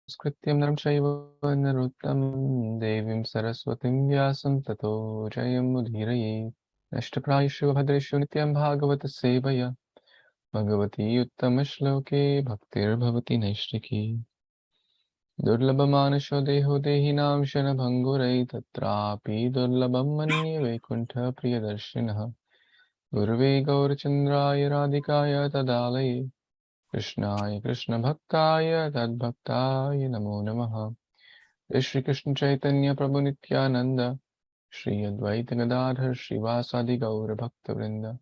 Namaskrityam naram chaiva narottamam devim saraswatim vyasam tato jayam udhiraye nashtaprayashu bhadreshu nityam bhāgavata-sevayā bhagavati uttama-shloke bhaktir bhavati naishtiki durlabhamanasho deho dehinam shanabhangurai tatrapi durlabham manye vaikuntha priyadarshinaha Gurve Gaurachandraya Radhikaya Tadalaye Krishnaya Krishna Bhaktaya Tadbhaktaya Namo Namaha Shri Krishna Chaitanya Prabhu Nityananda Shri Advaita Gadadhar Srivasadi Gaura Bhakta Vrinda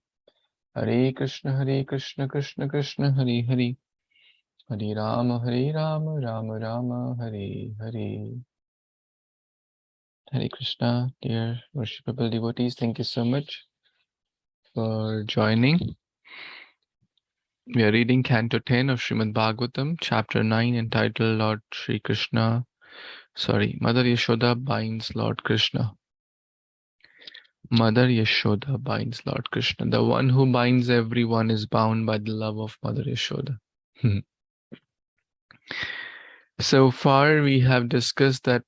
Hare Krishna Krishna Krishna Hare Hare Hare Rama Rama Rama Hare Hare Hare Krishna. Dear worshipable devotees, thank you so much for joining. We are reading Canto 10 of Srimad-Bhāgavatam, Chapter 9, entitled Lord Shri Krishna, Mother Yashoda binds Lord Krishna. Mother Yashoda binds Lord Krishna. The one who binds everyone is bound by the love of Mother Yashoda. So far, we have discussed that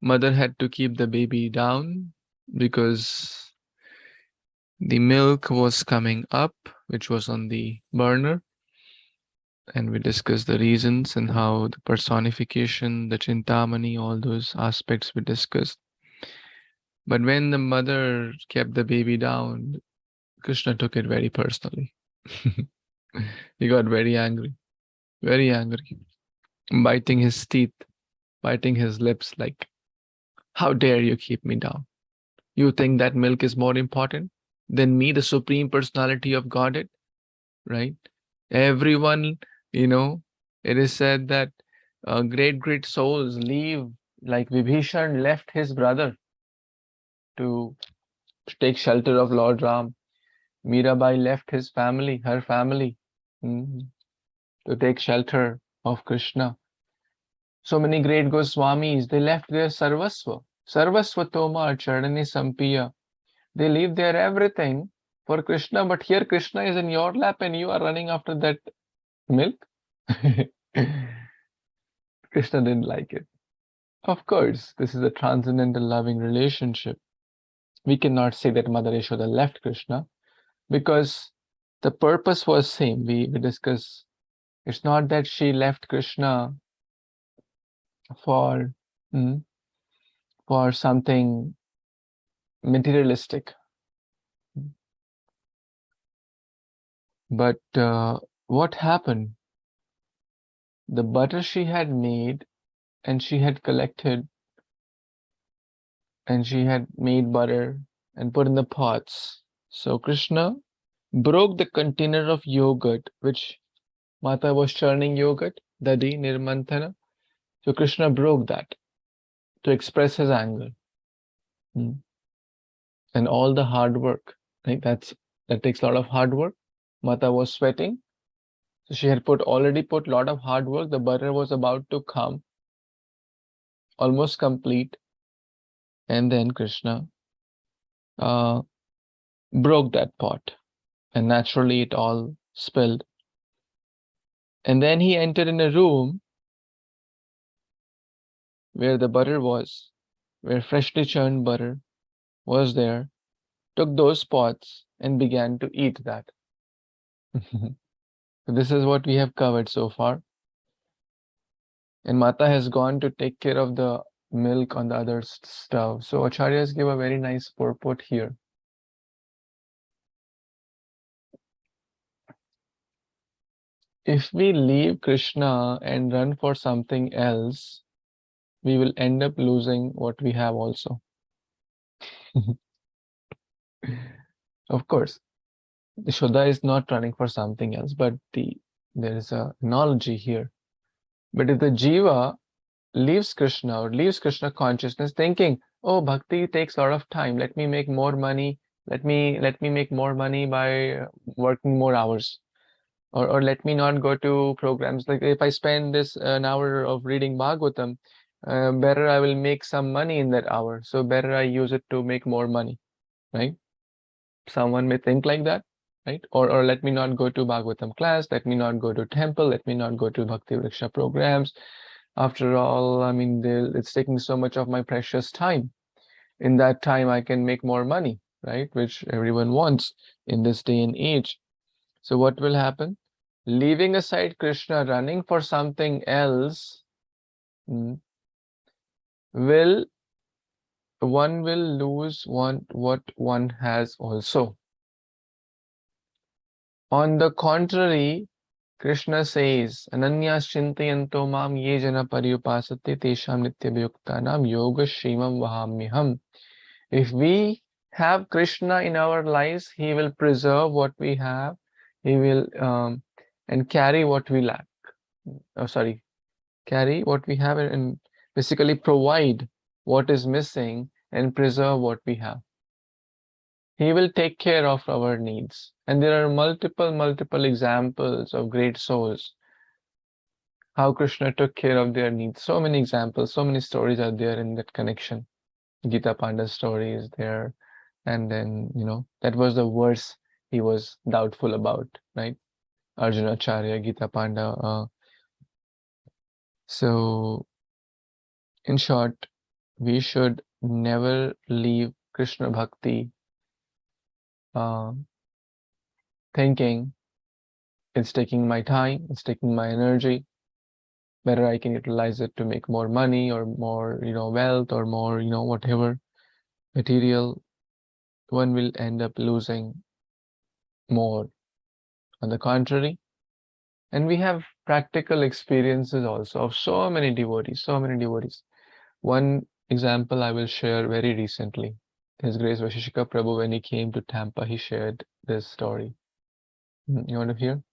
mother had to keep the baby down because the milk was coming up, which was on the burner. And we discussed the reasons and how the personification, the Chintamani, all those aspects we discussed. But when the mother kept the baby down, Krishna took it very personally. He got very angry, biting his teeth, biting his lips like, how dare you keep me down? You think that milk is more important than me, the Supreme Personality of Godhead, right? Everyone, it is said that great souls leave, like Vibhishan left his brother to take shelter of Lord Ram. Mirabai left her family, to take shelter of Krishna. So many great Goswamis, they left their sarvasva. Sarvasva Toma Charani Sampiya. They leave their everything for Krishna, but here Krishna is in your lap and you are running after that milk. Krishna didn't like it. Of course, this is a transcendental loving relationship. We cannot say that Mother Yashoda left Krishna because the purpose was same. We discussed. It's not that she left Krishna for something materialistic. But what happened? The butter she had made and she had collected and she had made butter and put in the pots. So Krishna broke the container of yogurt, which Mata was churning yogurt, Dadi, Nirmantana. So Krishna broke that to express his anger. And all the hard work, right? That takes a lot of hard work. Mata was sweating. So she had already put a lot of hard work. The butter was about to come, almost complete. And then Krishna broke that pot. And naturally it all spilled. And then he entered in a room where the butter was, where freshly churned butter was there, took those pots and began to eat that. So this is what we have covered so far. And Mata has gone to take care of the milk on the other stove. So Acharyas give a very nice purport here. If we leave Krishna and run for something else, we will end up losing what we have also. Of course, Yashoda is not running for something else, but there is an analogy here. But if the jiva leaves Krishna or leaves Krishna consciousness thinking, oh, bhakti takes a lot of time, let me make more money, let me make more money by working more hours. Or let me not go to programs. Like if I spend an hour of reading Bhagavatam, better I will make some money in that hour. So better I use it to make more money, right? Someone may think like that. right? Or let me not go to Bhagavatam class, let me not go to temple, let me not go to Bhakti Vriksha programs. After all, I mean, it's taking so much of my precious time. In that time, I can make more money, right? Which everyone wants in this day and age. So what will happen? Leaving aside Krishna, running for something else, will lose what one has also. On the contrary, Krishna says, Ananyas chintayanto mam ye jana paryupasate tesham nityabhyuktanam yoga shrimam vahamyaham. If we have Krishna in our lives, he will preserve what we have. He will and carry what we lack. Carry what we have and basically provide what is missing and preserve what we have. He will take care of our needs. And there are multiple examples of great souls, how Krishna took care of their needs. So many examples, so many stories are there in that connection. Gita Panda's story is there. And then, that was the verse he was doubtful about, right? Arjuna Acharya, Gita Panda. So, in short, we should never leave Krishna Bhakti thinking it's taking my time, it's taking my energy, better I can utilize it to make more money or more, wealth or more, whatever material. One will end up losing more. On the contrary, and we have practical experiences also of so many devotees. One example I will share very recently. His Grace Vashishika Prabhu, when he came to Tampa, he shared this story. You want to hear?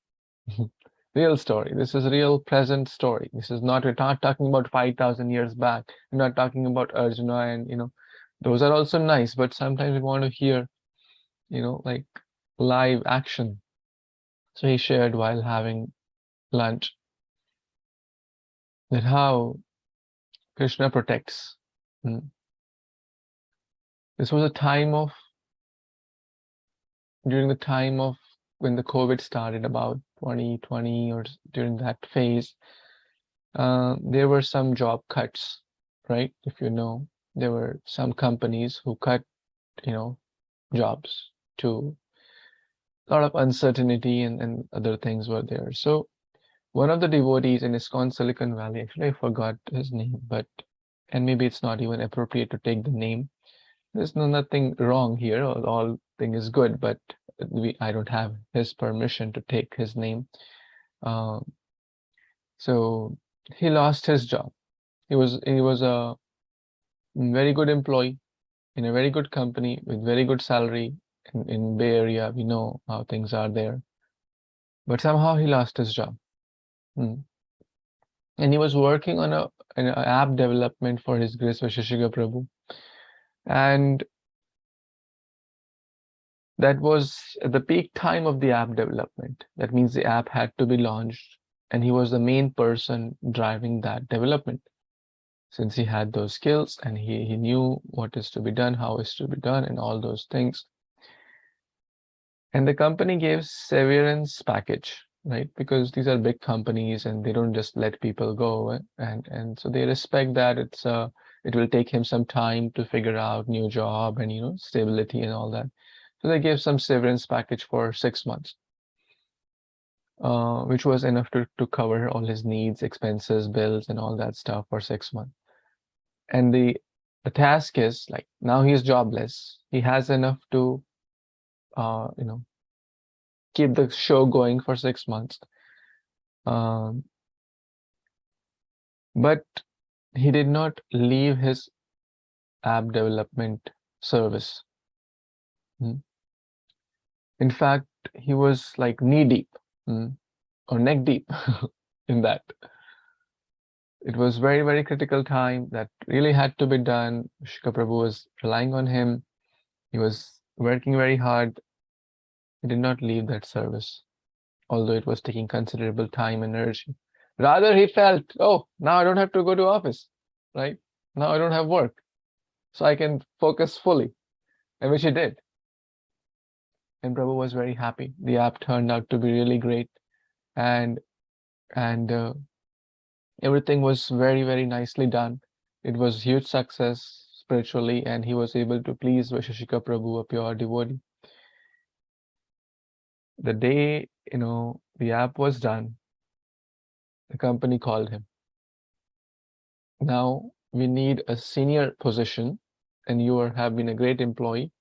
Real story. This is real present story. This is not, we're not talking about 5,000 years back. We're not talking about Arjuna and, those are also nice, but sometimes we want to hear, like live action. So he shared while having lunch that how Krishna protects. This was a time of, during the time of when the COVID started, about 2020 or during that phase, there were some job cuts, right? If you know, there were some companies who cut, jobs to a lot of uncertainty and other things were there. So one of the devotees in ISKCON Silicon Valley, actually I forgot his name, and maybe it's not even appropriate to take the name. There's nothing wrong here, all thing is good, but I don't have his permission to take his name. So he lost his job. He was a very good employee in a very good company with very good salary in Bay Area. We know how things are there, but somehow he lost his job. And he was working on an app development for His Grace Vashishika Prabhu, and that was at the peak time of the app development. That means the app had to be launched, and he was the main person driving that development, since he had those skills and he knew what is to be done, how is to be done, and all those things. And the company gave severance package, right? Because these are big companies and they don't just let people go, and so they respect that it will take him some time to figure out new job and stability and all that. So they gave some severance package for 6 months, which was enough to cover all his needs, expenses, bills, and all that stuff for 6 months. And the task is like, now he's jobless. He has enough to, keep the show going for 6 months. But he did not leave his app development service. In fact, he was like knee deep or neck deep in that. It was very, very critical time that really had to be done. Shika Prabhu was relying on him. He was working very hard. He did not leave that service, although it was taking considerable time and energy. Rather, he felt, oh, now I don't have to go to office, right? Now I don't have work, so I can focus fully, and which he did. And Prabhu was very happy. The app turned out to be really great, and everything was very, very nicely done. It was huge success spiritually, and he was able to please Vaisheshika Prabhu, a pure devotee. The day, the app was done, the company called him. Now we need a senior position, and you have been a great employee.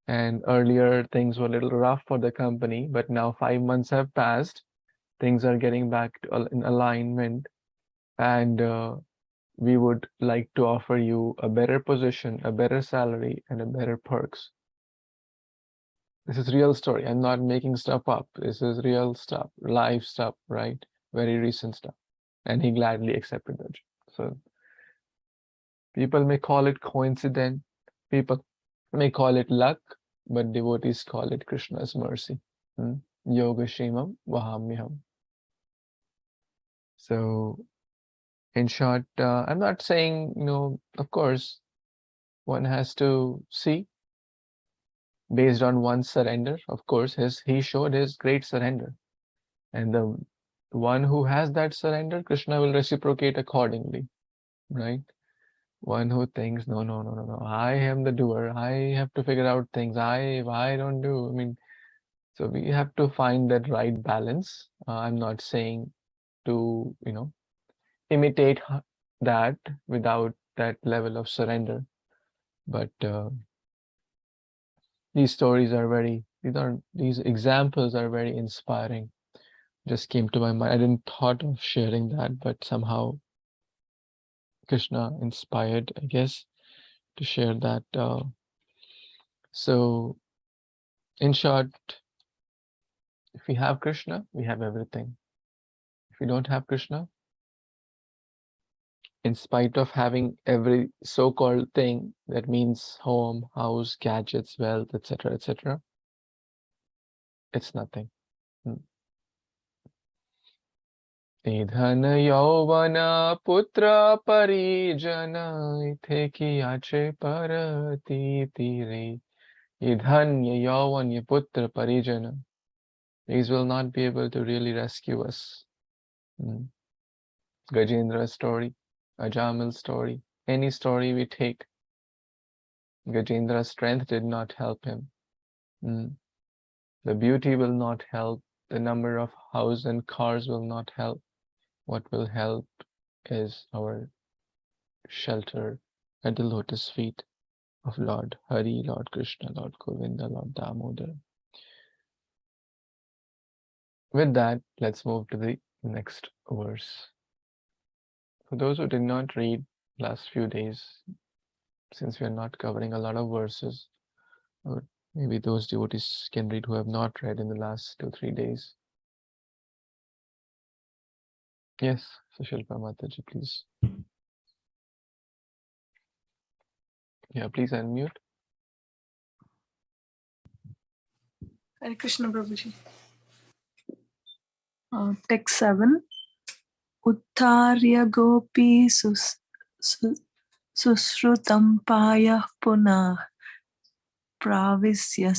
And earlier things were a little rough for the company, but now 5 months have passed. Things are getting back to in alignment, and we would like to offer you a better position, a better salary, and a better perks. This is real story. I'm not making stuff up. This is real stuff, live stuff, right? Very recent stuff. And he gladly accepted that. So people may call it coincidence, people may call it luck, but devotees call it Krishna's mercy. Yoga Shrimam Vahamyam. So in short, I'm not saying, of course, one has to see based on one's surrender. Of course, he showed his great surrender. And the one who has that surrender, Krishna will reciprocate accordingly, right? One who thinks, no, I am the doer. I have to figure out things. I don't do. So we have to find that right balance. I'm not saying to, imitate that without that level of surrender. But these stories are these examples are very inspiring. Just came to my mind. I didn't thought of sharing that, but somehow Krishna inspired, I guess, to share that. So in short, if we have Krishna, we have everything. If we don't have Krishna, in spite of having every so-called thing, that means home, house, gadgets, wealth, etc., etc., it's nothing. Idhana yauvana putra parijana ithe kiyache parati tire. Idhanya yauvanya putra parijana. These will not be able to really rescue us. Gajendra's story, Ajamal's story, any story we take, Gajendra's strength did not help him. The beauty will not help. The number of houses and cars will not help. What will help is our shelter at the lotus feet of Lord Hari, Lord Krishna, Lord Govinda, Lord Damodar. With that, let's move to the next verse. For those who did not read last few days, since we are not covering a lot of verses, or maybe those devotees can read who have not read in the last 2-3 days. Yes, Sushilpa Mataji, please. Yeah, please unmute. Hare Kṛṣṇa Prabhuji. Text 7. Uttarya gopi susrutam payah punah pravisya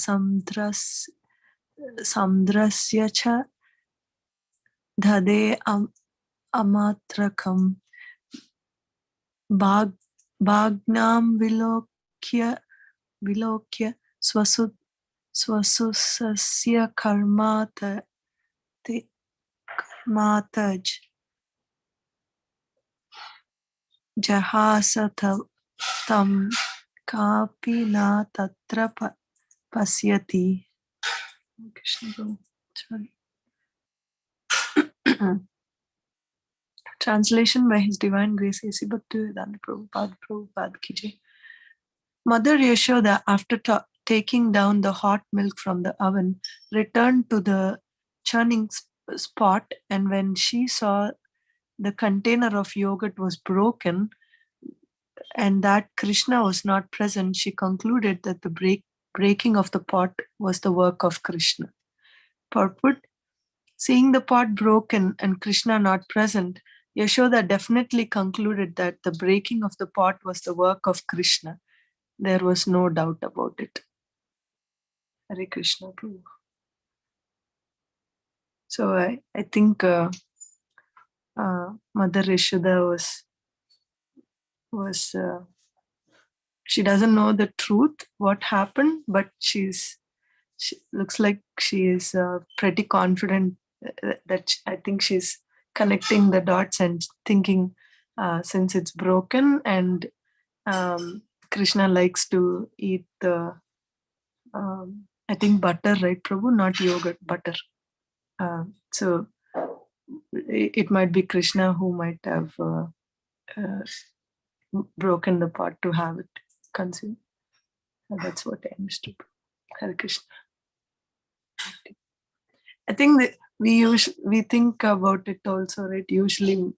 samdrasya cha dhade amatrakam bhagnam vilokya swasusasya karmataj jahasatam kapi na tatra pasyati. Sorry. Translation by His Divine Grace A.C. Bhaktivedanta Prabhupada ki jai. Mother Yashoda, after taking down the hot milk from the oven, returned to the churning spot, and when she saw the container of yogurt was broken and that Krishna was not present, she concluded that the breaking of the pot was the work of Krishna. Purport: seeing the pot broken and Krishna not present, Yashoda definitely concluded that the breaking of the pot was the work of Krishna. There was no doubt about it. Hare Kṛṣṇa, Prabhu. So I think Mother Yashoda was she doesn't know the truth, what happened, but she looks like she is pretty confident that I think she's connecting the dots and thinking since it's broken and Krishna likes to eat the I think butter, right, Prabhu? Not yogurt, butter. So it might be Krishna who might have broken the pot to have it consumed. That's what I understood. Hare Krishna. I think that we think about it also, right? Usually,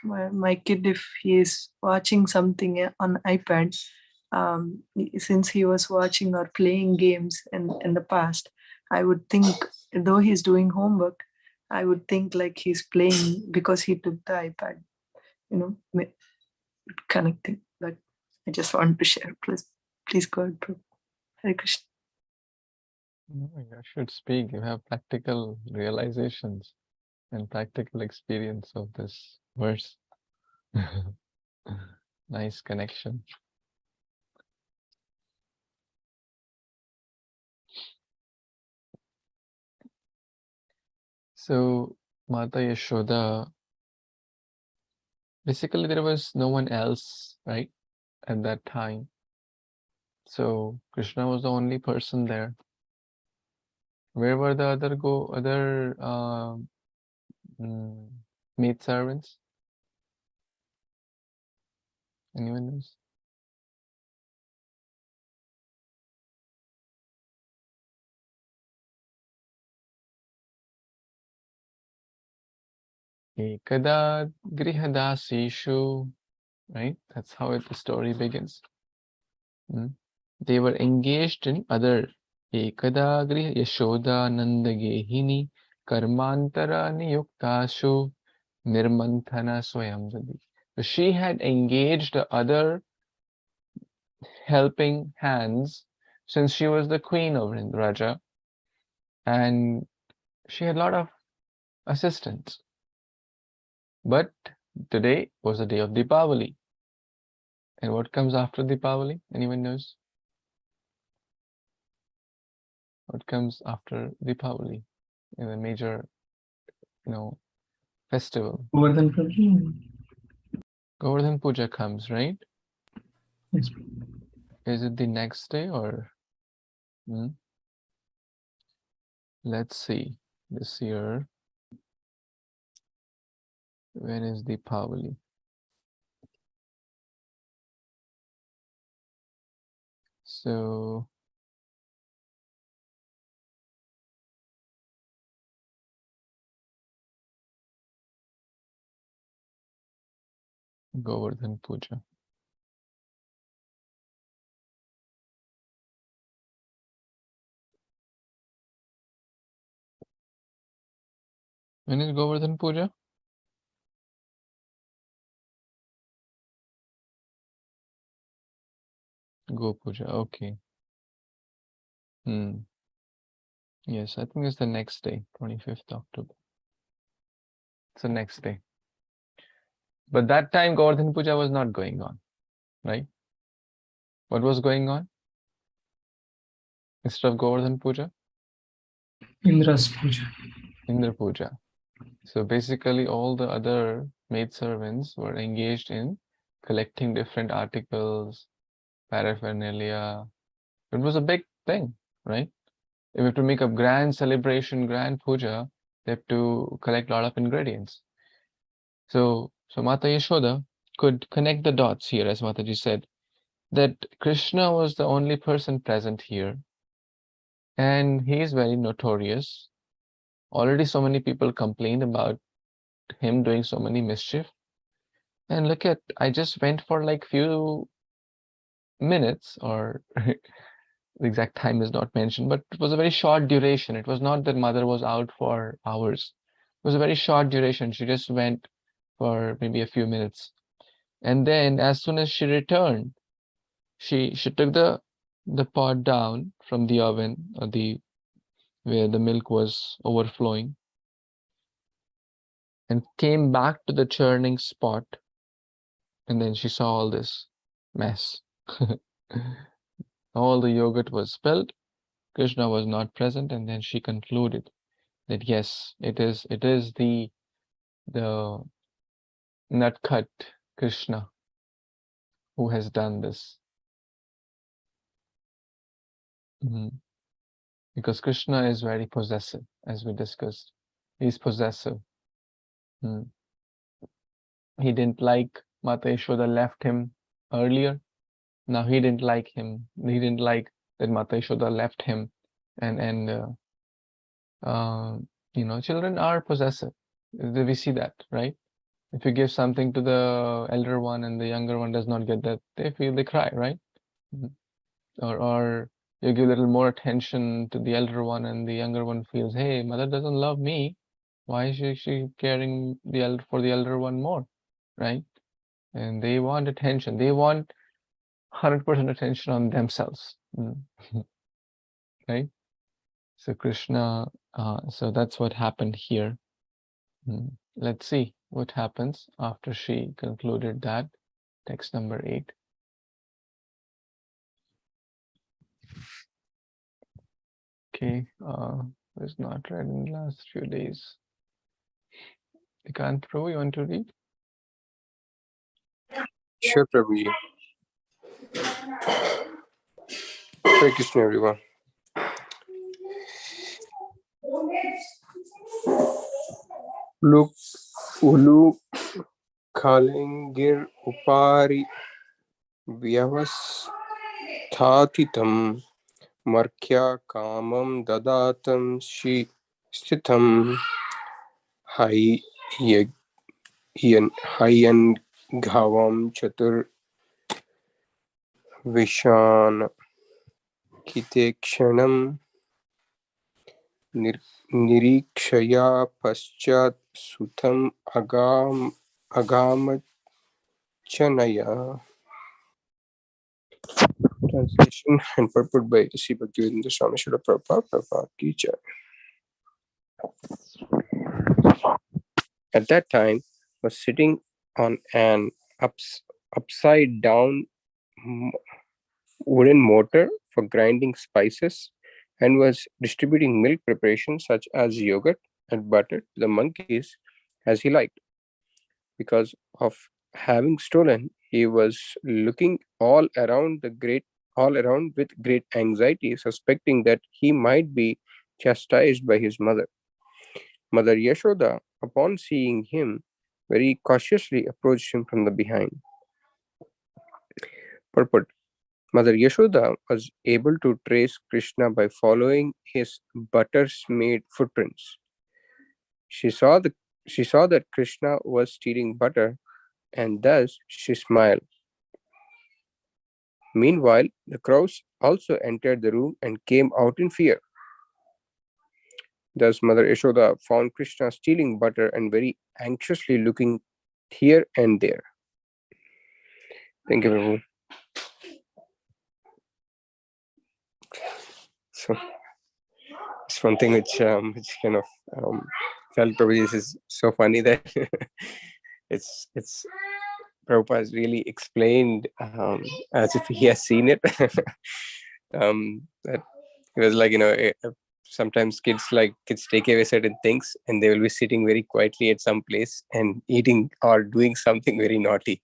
my kid, if he is watching something on iPad, since he was watching or playing games in the past, I would think, though he's doing homework, I would think like he's playing because he took the iPad, connecting. But I just want to share. Please go ahead, Prabhu. Hare Krishna. No, you should speak. You have practical realizations and practical experience of this verse. Nice connection. So, Mata Yashoda, basically there was no one else, right, at that time. So, Krishna was the only person there. Where were the other maid servants? Anyone knows? Ekada grihadasishu, right? That's how the story begins. They were engaged in other Ekada griha Yashoda Nandagehini Karmantara Niyuktashu Nirmanthana Swayamjadi. So she had engaged the other helping hands since she was the queen of Raja, and she had a lot of assistants. But today was the day of Deepavali. And what comes after Deepavali? Anyone knows? What comes after Deepavali in a major, festival? Govardhan Puja. Govardhan Puja comes, right? Yes. Is it the next day or? Let's see. This year, when is Deepavali? So, Govardhan Puja. When is Govardhan Puja? Go Puja, okay. Yes, I think it's the next day, 25th October. It's the next day. But that time Govardhan Puja was not going on, right? What was going on instead of Govardhan Puja? Indra's Puja. Indra Puja. So basically all the other maidservants were engaged in collecting different articles, paraphernalia. It was a big thing, right? If you have to make a grand celebration, grand puja, they have to collect a lot of ingredients. So Mata Yashoda could connect the dots here, as Mataji said, that Krishna was the only person present here. And he is very notorious. Already so many people complained about him doing so many mischief. And look at, I just went for like few minutes, or the exact time is not mentioned, but it was a very short duration. It was not that mother was out for hours. It was a very short duration. She just went for maybe a few minutes. And then as soon as she returned, she took the the pot down from the oven, or where the milk was overflowing, and came back to the churning spot, and then she saw all this mess. All the yogurt was spilled. Krishna was not present, and then she concluded that yes, it is the nutcut Krishna who has done this. Because Krishna is very possessive, as we discussed. He's possessive. He didn't like Mata Yashoda left him earlier. Now he didn't like him. He didn't like that Mata Yashoda left him. And you know, children are possessive. We see that, right? If you give something to the elder one and the younger one does not get that, they cry, right? Or you give a little more attention to the elder one and the younger one feels, hey, mother doesn't love me. Why is she caring for the elder one more, right? And they want attention. They want 100% attention on themselves, right? So Krishna, so that's what happened here. Let's see what happens after she concluded that. Text number 8. Okay, was not read in the last few days. Nikant Prabhu, you want to read? Sure, Prabhuji. Hare Krishna, everyone. Ulu Kalingir Upari Vyavastatitam Markya Kamam Dadatam Shi Sthitam Hayan Ghavam Chatur Vishan Kitekshanam Nirikshaya Paschat Sutam Agamachanaya. Translation and purport by Sri Bhaktivedanta Swami Srila Prabhupada, Prabhupada Ki Jai. At that time, was sitting on an upside down wooden mortar for grinding spices and was distributing milk preparations such as yogurt and butter to the monkeys as he liked. Because of having stolen, he was looking all around with great anxiety, suspecting that he might be chastised by his mother. Mother Yashoda, upon seeing him, very cautiously approached him from the behind. Purport. Mother Yashoda was able to trace Krishna by following his butter-smeared footprints. She saw that Krishna was stealing butter, and thus she smiled. Meanwhile, the crows also entered the room and came out in fear. Thus, Mother Yashoda found Krishna stealing butter and very anxiously looking here and there. Thank you, Prabhu. So, it's one thing which kind of felt probably this is so funny that it's Prabhupada has really explained as if he has seen it. That it was like, sometimes kids take away certain things and they will be sitting very quietly at some place and eating or doing something very naughty.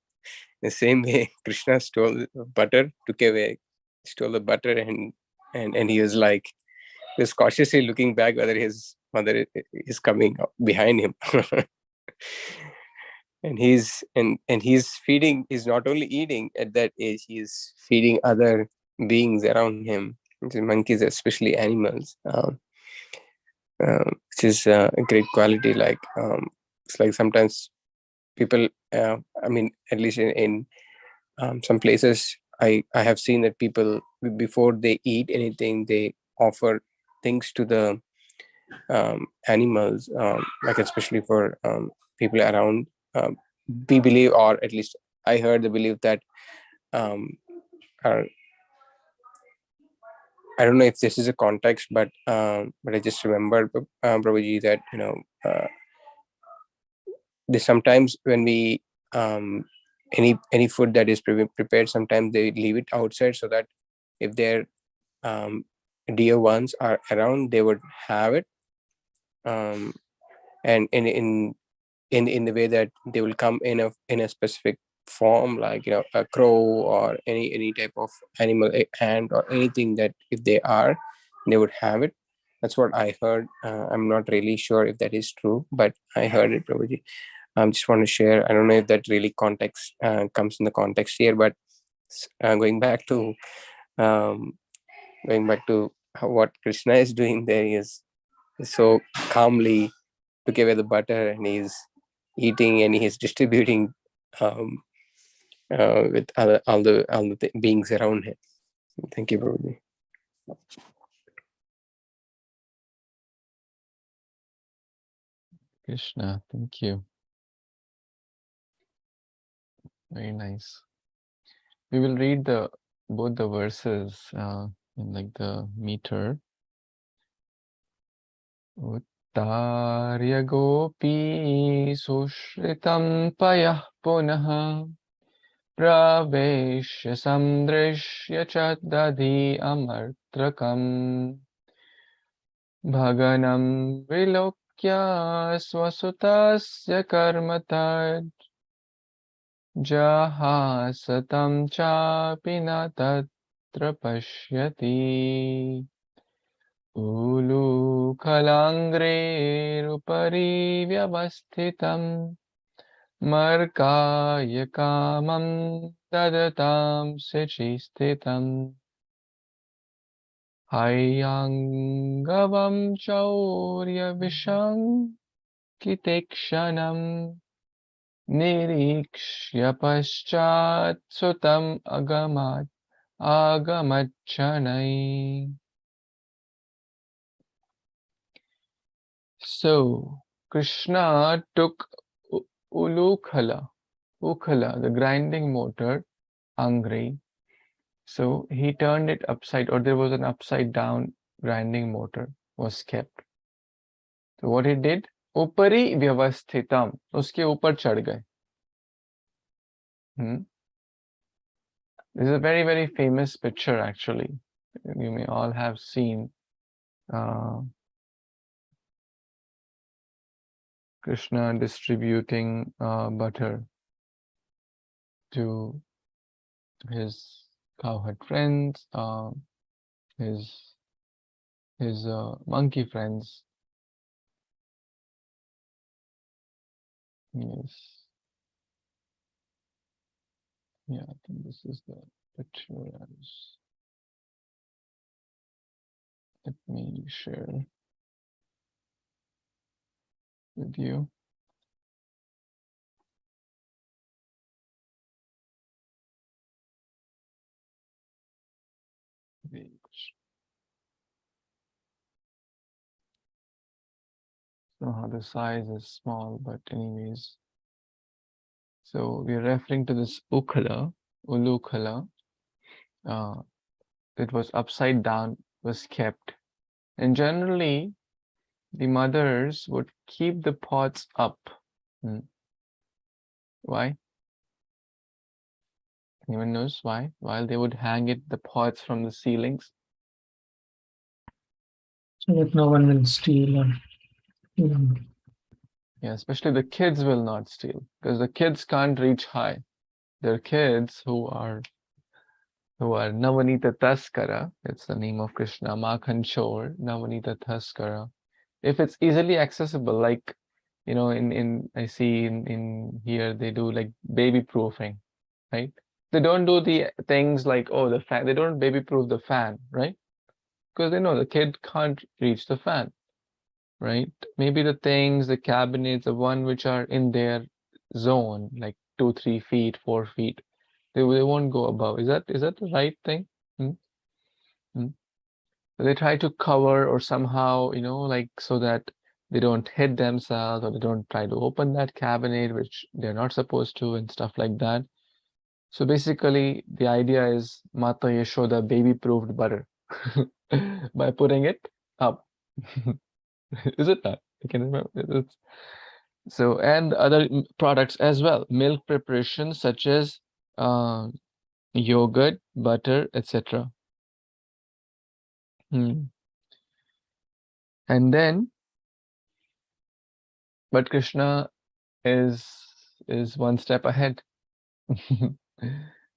The same way, Krishna stole butter, stole the butter, and he was like, he was cautiously looking back whether his mother is coming behind him. And he's feeding. He's not only eating at that age, he's feeding other beings around him, monkeys, especially animals, which is a great quality. It's like sometimes people, at least in some places, I have seen that people, before they eat anything, they offer things to the animals, especially for people around. We believe, or at least I heard the belief that I don't know if this is a context, but I just remembered, Prabhuji, that they sometimes when we any food that is prepared, sometimes they leave it outside so that if their dear ones are around, they would have it, and in the way that they will come in a specific form, like a crow or any type of animal, a ant or anything, that if they are, they would have it. That's what I heard. I'm not really sure if that is true, but I heard it, Prabhuji. Just want to share. I don't know if that really context comes in the context here, but going back to what Krishna is doing there, is so calmly took away the butter and he's eating and he's distributing with all the beings around him. Thank you, Prabhuji. Krishna, thank you. Very nice. We will read both the verses in like the meter. Uttarya gopi sushritam payah punaha praveshya samdrishya chadadhi amartrakam bhaganam vilokya swasutasya karmatad jahasatam chapina tatra pashyati ulu kalangre rupari vyavasthitam markaya kamam dadatam sechistitam hayangavam chaurya visham kitekshanam nirikshya paschat sutam agamachanai. So Krishna took Ukhala, the grinding motor, Angri. So he turned it upside, or there was an upside down grinding motor was kept. So what he did, Upari Vyavasthitam, uske upar chad gaye. This is a very, very famous picture actually. You may all have seen Krishna distributing butter to his cowherd friends, his monkey friends. Yes. Yeah, I think this is the picture. Let me share with you. Somehow the size is small, but anyways. So we are referring to this Ukhala, Ulukhala. It was upside down, was kept. And generally, the mothers would keep the pots up. Why? Anyone knows why? While they would hang the pots from the ceilings. So that no one will steal. Yeah, especially the kids will not steal, because the kids can't reach high. There are kids who are Navanita Taskara. It's the name of Krishna, Makhan Chor, Navanita Taskara. If it's easily accessible, like I see in here they do like baby proofing, right? They don't do the things like, oh, the fan. They don't baby proof the fan, right? Because they know the kid can't reach the fan, right? Maybe the things, the cabinets, the one which are in their zone, like 2, 3 feet, 4 feet, they won't go above. Is that the right thing? They try to cover or somehow, like so that they don't hit themselves, or they don't try to open that cabinet, which they're not supposed to, and stuff like that. So basically, the idea is Mata Yashoda baby-proofed butter. by putting it up. Is it not? I can remember. So, and other products as well, milk preparations such as yogurt, butter, etc. And then, but Krishna is one step ahead.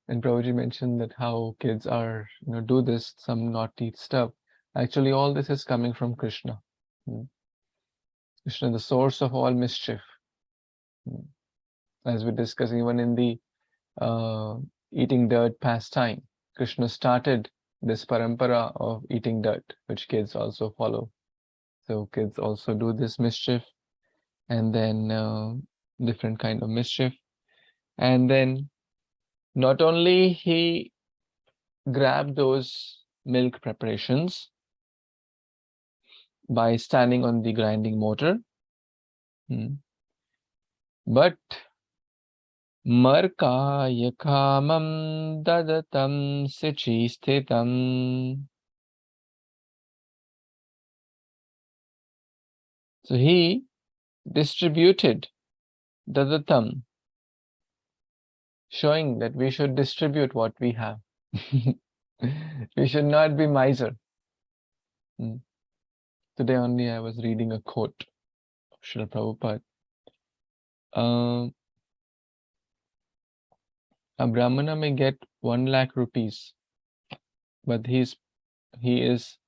And Prabhuji mentioned that how kids are, do this, some naughty stuff. Actually, all this is coming from Krishna. Krishna, the source of all mischief. As we discussed, even in the eating dirt pastime, Krishna started this parampara of eating dirt, which kids also follow. So kids also do this mischief, and then different kind of mischief. And then not only he grabbed those milk preparations by standing on the grinding motor, but markaya kamam dadatam sichi sthitam. So he distributed dadatam, showing that we should distribute what we have. We should not be miser. Today only I was reading a quote of Srila Prabhupada. A Brahmana may get 1 lakh rupees, but he is,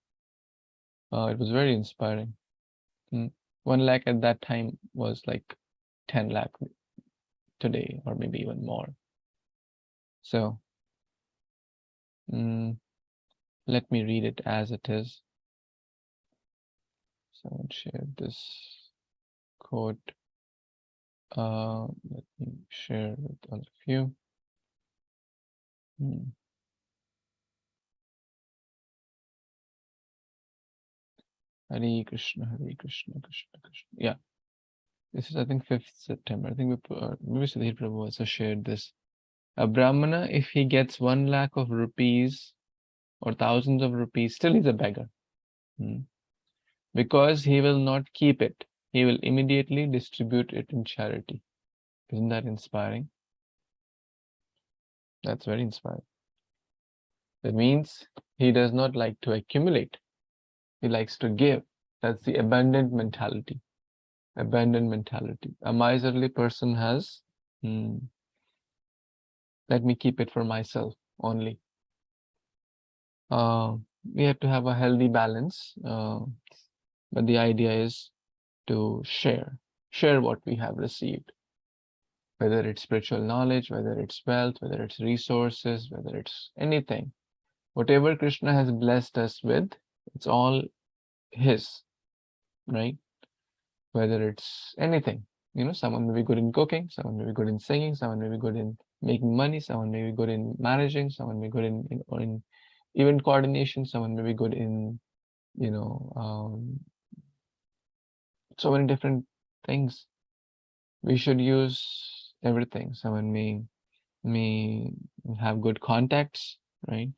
it was very inspiring. 1 lakh at that time was like 10 lakh today, or maybe even more. So, let me read it as it is. Someone shared this quote. Let me share it with all of you. Hare Kṛṣṇa, Hare Kṛṣṇa, Krishna Krishna. Yeah, this is I think 5th September. I think maybe Sudhir Prabhu also shared this. A Brahmana, if he gets 1 lakh of rupees or thousands of rupees, still he's a beggar. Because he will not keep it. He will immediately distribute it in charity. Isn't that inspiring? That's very inspiring. That means he does not like to accumulate. He likes to give. That's the abundant mentality. Abundant mentality. A miserly person has, let me keep it for myself only. We have to have a healthy balance. But the idea is to share what we have received. Whether it's spiritual knowledge, whether it's wealth, whether it's resources, whether it's anything. Whatever Krishna has blessed us with, it's all his, right? Whether it's anything, someone may be good in cooking, someone may be good in singing, someone may be good in making money, someone may be good in managing, someone may be good in event coordination, someone may be good in, so many different things. We should use everything. Someone may have good contacts, right?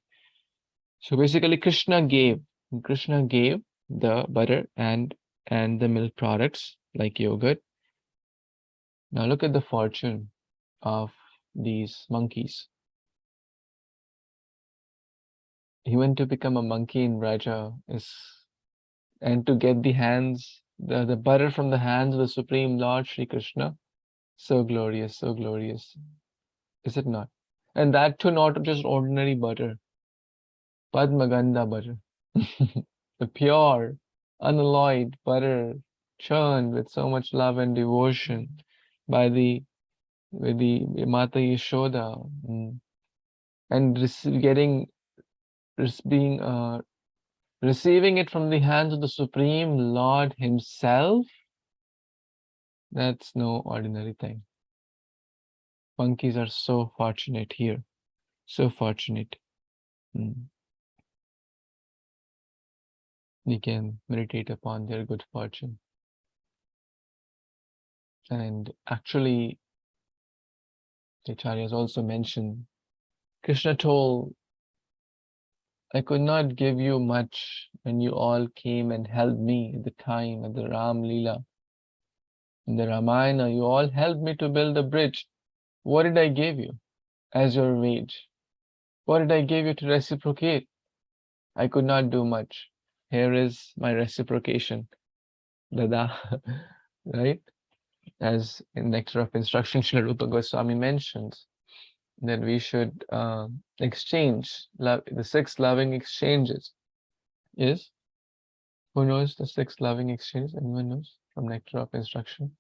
So basically Krishna gave the butter and the milk products like yogurt. Now look at the fortune of these monkeys. Even to become a monkey in Raja and to get the butter from the hands of the Supreme Lord Śrī Krishna, so glorious, so glorious. Is it not? And that too not just ordinary butter, Padmagandha butter. The pure, unalloyed butter churned with so much love and devotion by the Mata Yashoda, and receiving it from the hands of the Supreme Lord himself. That's no ordinary thing. Monkeys are so fortunate here, so fortunate. We can meditate upon their good fortune. And actually, the Acharyas also mentioned, Krishna told I could not give you much when you all came and helped me at the time at the Ram Leela. In the Ramayana, you all helped me to build the bridge. What did I give you as your wage? What did I give you to reciprocate? I could not do much. Here is my reciprocation. Dada, right? As in Nectar of Instruction, Srila Rupa Goswami mentions that we should exchange love, the 6 loving exchanges. Yes? Who knows the 6 loving exchanges? Anyone knows from Nectar of Instruction?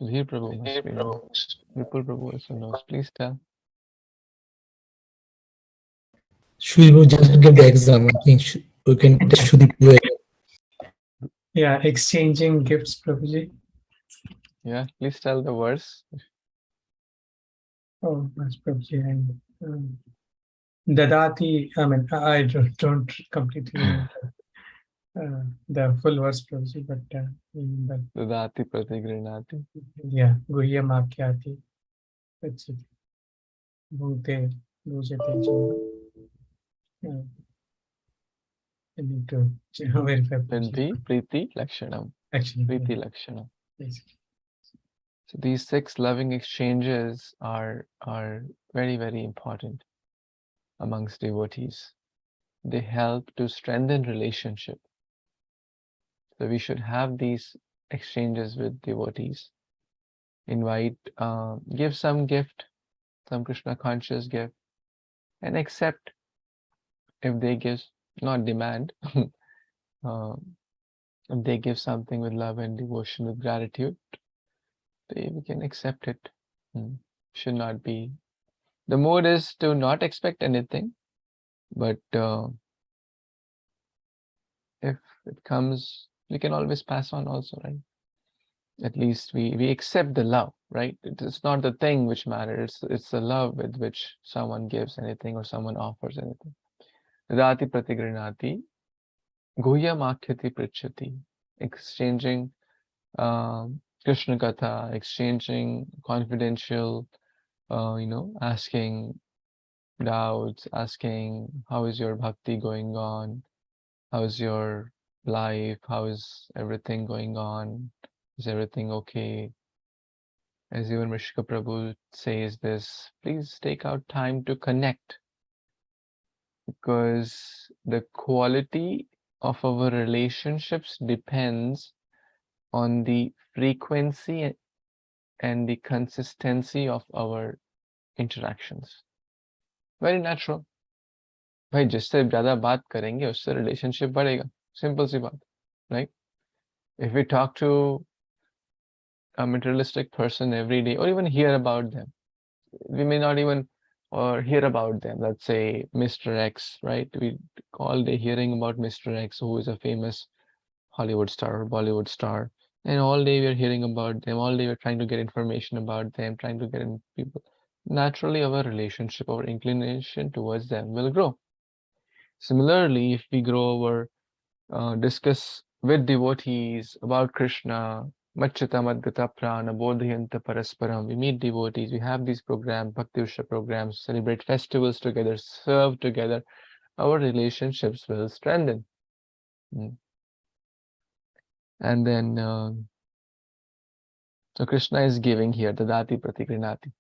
Sudhir Prabhu must be know. Vipul Prabhu also knows. Please tell. Should we just give the exam? I think we can test the Yeah, exchanging gifts, Prabhuji. Yeah, please tell the verse. Oh, that's Prabhuji. And Dadati, I mean, I don't completely know the full verse, Prabhuji, but Dadati pratigrinati. yeah, Guhya Makyati. That's it. Bhute, Bhujate. I need to verify. Vidhi priti lakshanam. Actually, Priti yeah, lakshanam. basically. So these 6 loving exchanges are very, very important amongst devotees. They help to strengthen relationship. So we should have these exchanges with devotees. Invite, give some gift, some Krishna conscious gift, and accept if they give, not demand. If they give something with love and devotion, with gratitude, we can accept it. Should not be. The mood is to not expect anything, but if it comes, we can always pass on also, right? At least we accept the love, right? It's not the thing which matters, it's the love with which someone gives anything or someone offers anything. Dadati pratigrinati, guhya makhyati pritchati. Exchanging Krishna Katha, exchanging confidential, asking doubts, asking how is your bhakti going on, how is your life, how is everything going on, is everything okay? As even Rishika Prabhu says this, please take out time to connect, because the quality of our relationships depends on the frequency and the consistency of our interactions. Very natural. भाई जिससे ज़्यादा बात करेंगे उससे relationship बढ़ेगा. Simple सी बात, right? If we talk to a materialistic person every day, or even hear about them, we may not even or hear about them. Let's say Mr. X, right? We all day hearing about Mr. X, who is a famous Hollywood star or Bollywood star, and all day we're hearing about them. All day we're trying to get information about them, trying to get in people. Naturally, our relationship, our inclination towards them will grow. Similarly, if we grow our discuss with devotees about Krishna, Machchata Madgata Prana, Bodhayanta Parasparam, we meet devotees, we have these programs, Bhakti Usha programs, celebrate festivals together, serve together, our relationships will strengthen. And then, so Krishna is giving here, Dadati Pratigrinati.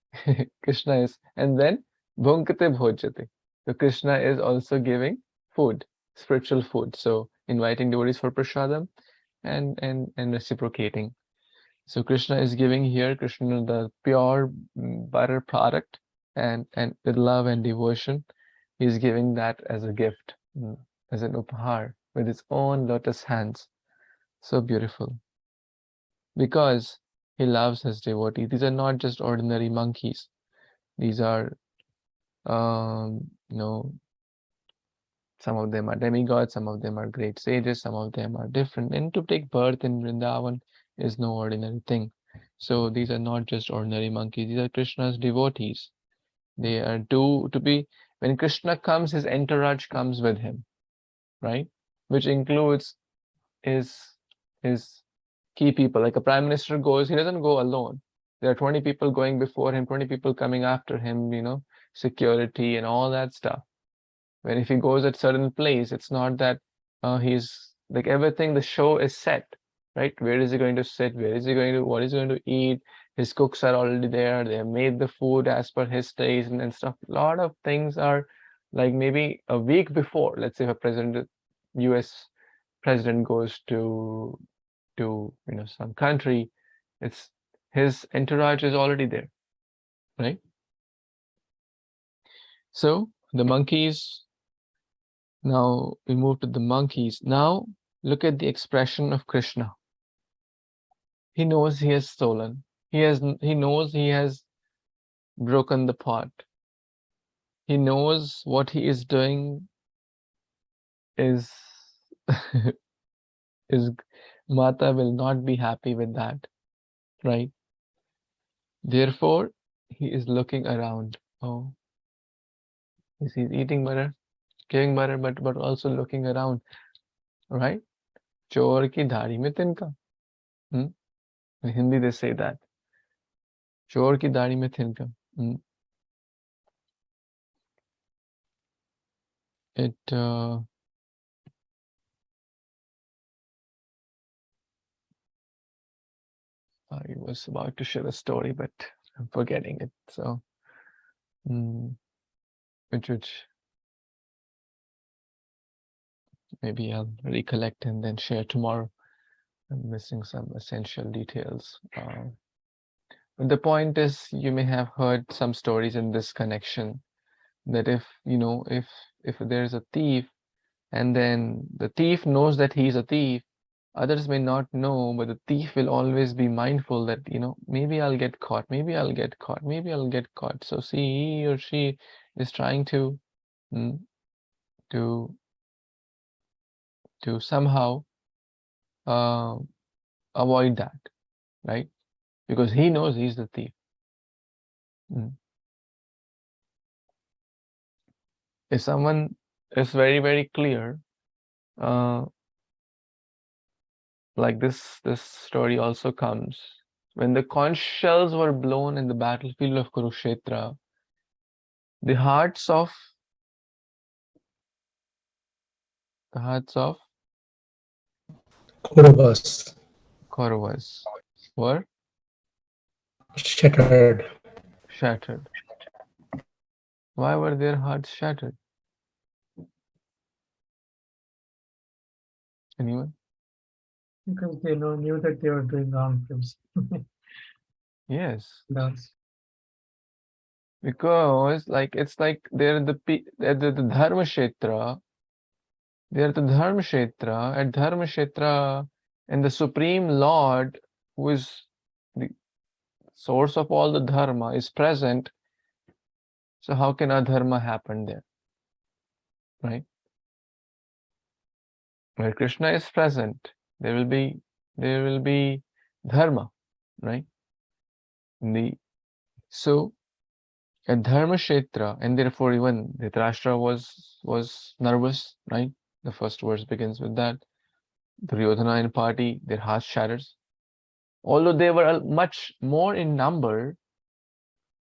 Krishna is, and then, Bhunkate Bhojate. So Krishna is also giving food, spiritual food. So inviting devotees for prasadam and reciprocating. So Krishna is giving here, Krishna the pure butter product, and with love and devotion, he is giving that as a gift, as an upahar, with his own lotus hands. So beautiful. Because he loves his devotees. These are not just ordinary monkeys. These are, some of them are demigods, some of them are great sages, some of them are different. And to take birth in Vrindavan is no ordinary thing. So these are not just ordinary monkeys. These are Krishna's devotees. They are to be, when Krishna comes, his entourage comes with him, right? Which includes his key people. Like a prime minister goes, he doesn't go alone. There are 20 people going before him, 20 people coming after him, security and all that stuff. When if he goes at certain place, it's not that he's like everything, the show is set, right? Where is he going to sit? Where is he going to, what is he going to eat? His cooks are already there. They have made the food as per his taste and stuff. A lot of things are like maybe a week before. Let's say if a US president goes to some country, it's his entourage is already there, right? So the monkeys, now we move to the monkeys. Now look at the expression of Krishna. He knows he has stolen. He knows he has broken the pot. He knows what he is doing is is Mata will not be happy with that, right? Therefore, he is looking around. Oh, he's eating butter, giving butter, but also looking around, right? Chor ki dhari mein tinka. In Hindi they say that. Chor ki dhari mein tinka. I was about to share a story, but I'm forgetting it. So, which maybe I'll recollect and then share tomorrow. I'm missing some essential details. But the point is, you may have heard some stories in this connection that if there's a thief and then the thief knows that he's a thief, others may not know, but the thief will always be mindful that, maybe I'll get caught, maybe I'll get caught, maybe I'll get caught. So see, he or she is trying to somehow avoid that, right? Because he knows he's the thief. If someone is very, very clear, like this story also comes. When the conch shells were blown in the battlefield of Kurukshetra, the hearts of Kauravas were Shattered. Why were their hearts shattered? Anyone? Because they knew that they were doing wrong things. Yes. That's Because it's like they're the Dharma Kshetra. They're the Dharma Kshetra. At Dharma Kshetra, and the Supreme Lord, who is the source of all the Dharma, is present. So how can adharma happen there? Right? Where Krishna is present, there will be dharma, right? So at Dharma Kshetra, and therefore even Dhritarashtra was nervous, right? The first verse begins with that. Duryodhana and party, their hearts shatters. Although they were much more in number,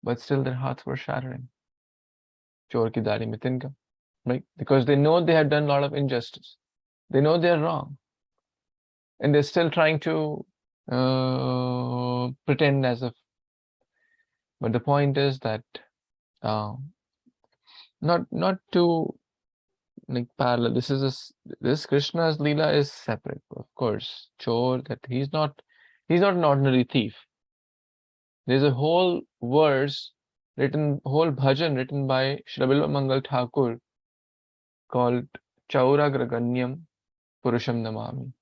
but still their hearts were shattering. Chor ki dari mein tinka, right? Because they know they have done a lot of injustice. They know they're wrong. And they're still trying to pretend as if. But the point is that not to like parallel. This Krishna's Leela is separate, of course. Chor, that he's not an ordinary thief. There's a whole verse whole bhajan written by Shri Bilva Mangal Thakur called Chauragraganyam Purusham Namami.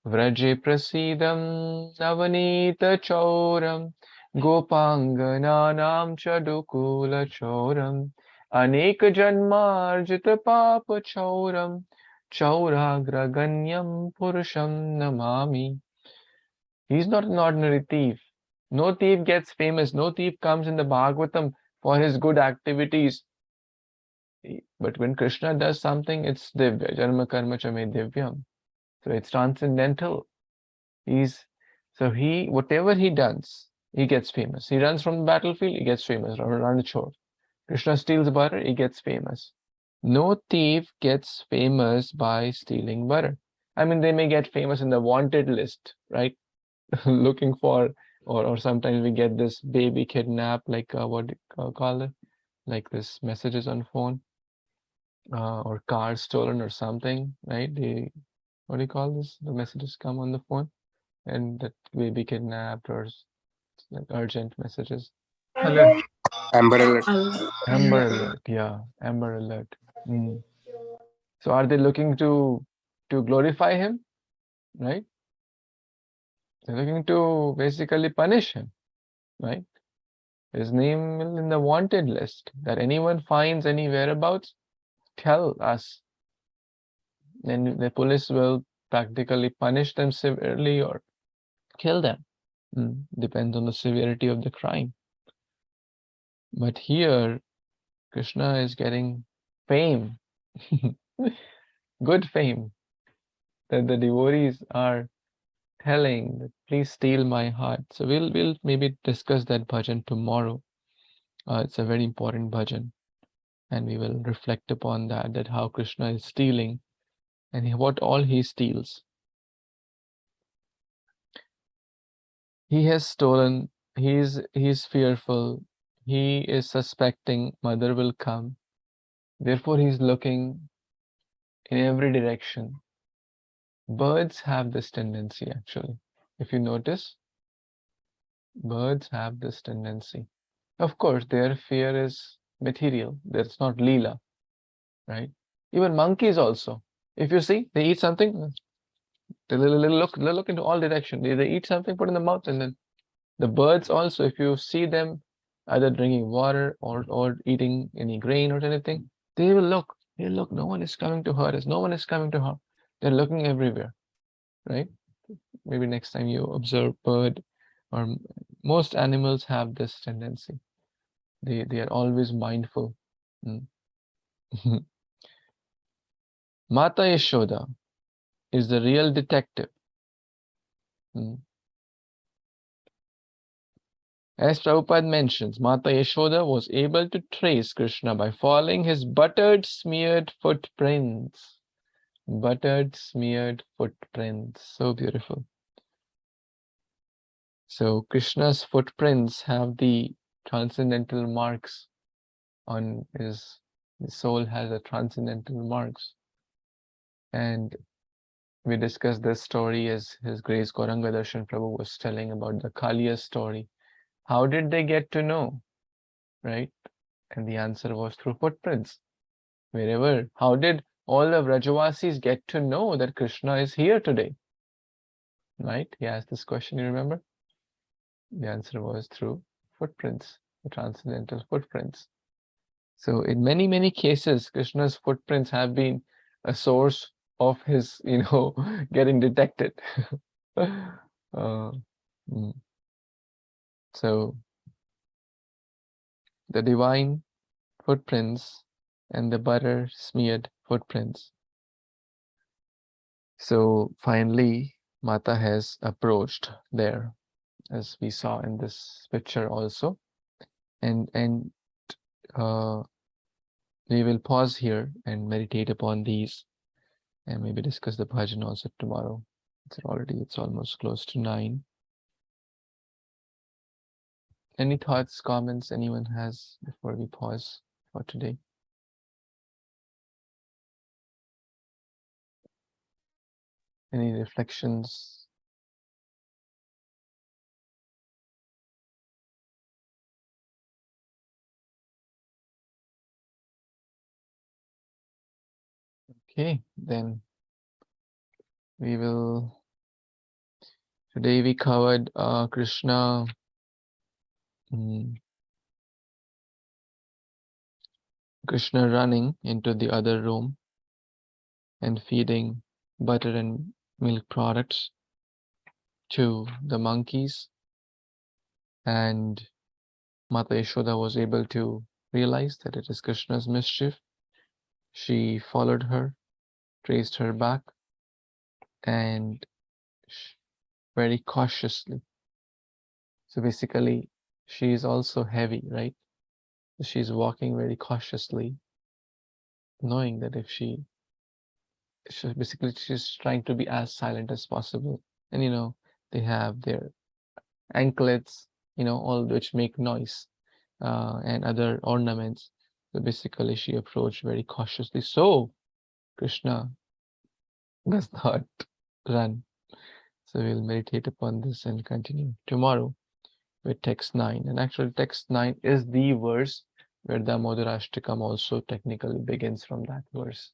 Vraje prasidam navanita chauram gopangananam chadukula chauram aneka janmarjita papa chauram chauragraganyam purusham namami. He's not an ordinary thief. No thief gets famous. No thief comes in the Bhagavatam for his good activities. But when Krishna does something, it's divya. Janma karma chame divyam. So it's transcendental. Whatever he does, he gets famous. He runs from the battlefield, he gets famous. Around the shore. Krishna steals butter, he gets famous. No thief gets famous by stealing butter. I mean, they may get famous in the wanted list, right? Looking for, or sometimes we get this baby kidnapped, like what do you call it? Like this messages on phone, or car stolen or something, right? What do you call this? The messages come on the phone, and that baby kidnapped, or like urgent messages. Alert. Amber Alert. Amber Alert, yeah, Amber Alert. So are they looking to glorify him, right? They're looking to basically punish him, right? His name is in the wanted list, that anyone finds any whereabouts, tell us. Then the police will practically punish them severely or kill them. Depends on the severity of the crime. But here, Krishna is getting fame, good fame, that the devotees are telling that please steal my heart. So we'll maybe discuss that bhajan tomorrow. It's a very important bhajan, and we will reflect upon that how Krishna is stealing and what all he steals. He has stolen, he's fearful, he is suspecting mother will come. Therefore he's looking in every direction. Birds have this tendency, actually. If you notice, birds have this tendency. Of course, their fear is material. That's not Leela, right? Even monkeys also. If you see, they eat something, they look into all directions. They eat something, put in the mouth, and then the birds also, if you see them either drinking water or eating any grain or anything, they will look. They look, no one is coming to hurt us. No one is coming to harm. They're looking everywhere, right? Maybe next time you observe bird, or most animals have this tendency. They are always mindful. Mata Yashoda is the real detective. As Prabhupada mentions, Mata Yashoda was able to trace Krishna by following his buttered smeared footprints. Buttered smeared footprints. So beautiful. So Krishna's footprints have the transcendental marks on the soul has a transcendental marks. And we discussed this story as His Grace Gauranga Darshan Prabhu was telling about the Kaliya story. How did they get to know, right? And the answer was through footprints. Wherever, how did all the Vrajavasis get to know that Krishna is here today? Right? He asked this question, you remember? The answer was through footprints, the transcendental footprints. So in many, many cases, Krishna's footprints have been a source of his, getting detected. So the divine footprints and the butter smeared footprints. So finally, Mata has approached there, as we saw in this picture also. And we will pause here and meditate upon these, and maybe discuss the bhajan also tomorrow. It's almost close to 9. Any thoughts, comments anyone has before we pause for today? Any reflections? Okay, then we will. Today we covered Krishna. Krishna running into the other room and feeding butter and milk products to the monkeys, and Mata Yashoda was able to realize that it is Krishna's mischief. She followed her, traced her back, and very cautiously So basically, she is also heavy, right? She's walking very cautiously, knowing that if basically she's trying to be as silent as possible. And they have their anklets, all which make noise, and other ornaments. So basically she approached very cautiously. So Krishna does not run. So we'll meditate upon this and continue tomorrow with text 9. And actually text 9 is the verse where the Damodarashtakam also technically begins from that verse.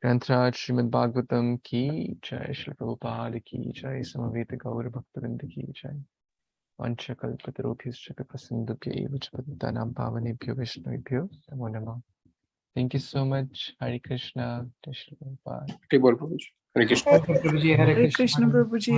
Grantraj Srimad-Bhāgavatam ki jai, Śrīla Prabhupada ki jai, Samaveta Gaura Bhaktavinda ki jai. Vanchakalpatarubhyascha Kripasindhubhya eva Pattanam Pavanebhyo Vaishnavibhyo Namo Namah. Thank you so much. Hare Krishna. Jai Śrīla Prabhupada. Hare Bol Prabhuji. Hare Krishna. Prabhuji, Hare Hare Krishna. Krishna Prabhuji.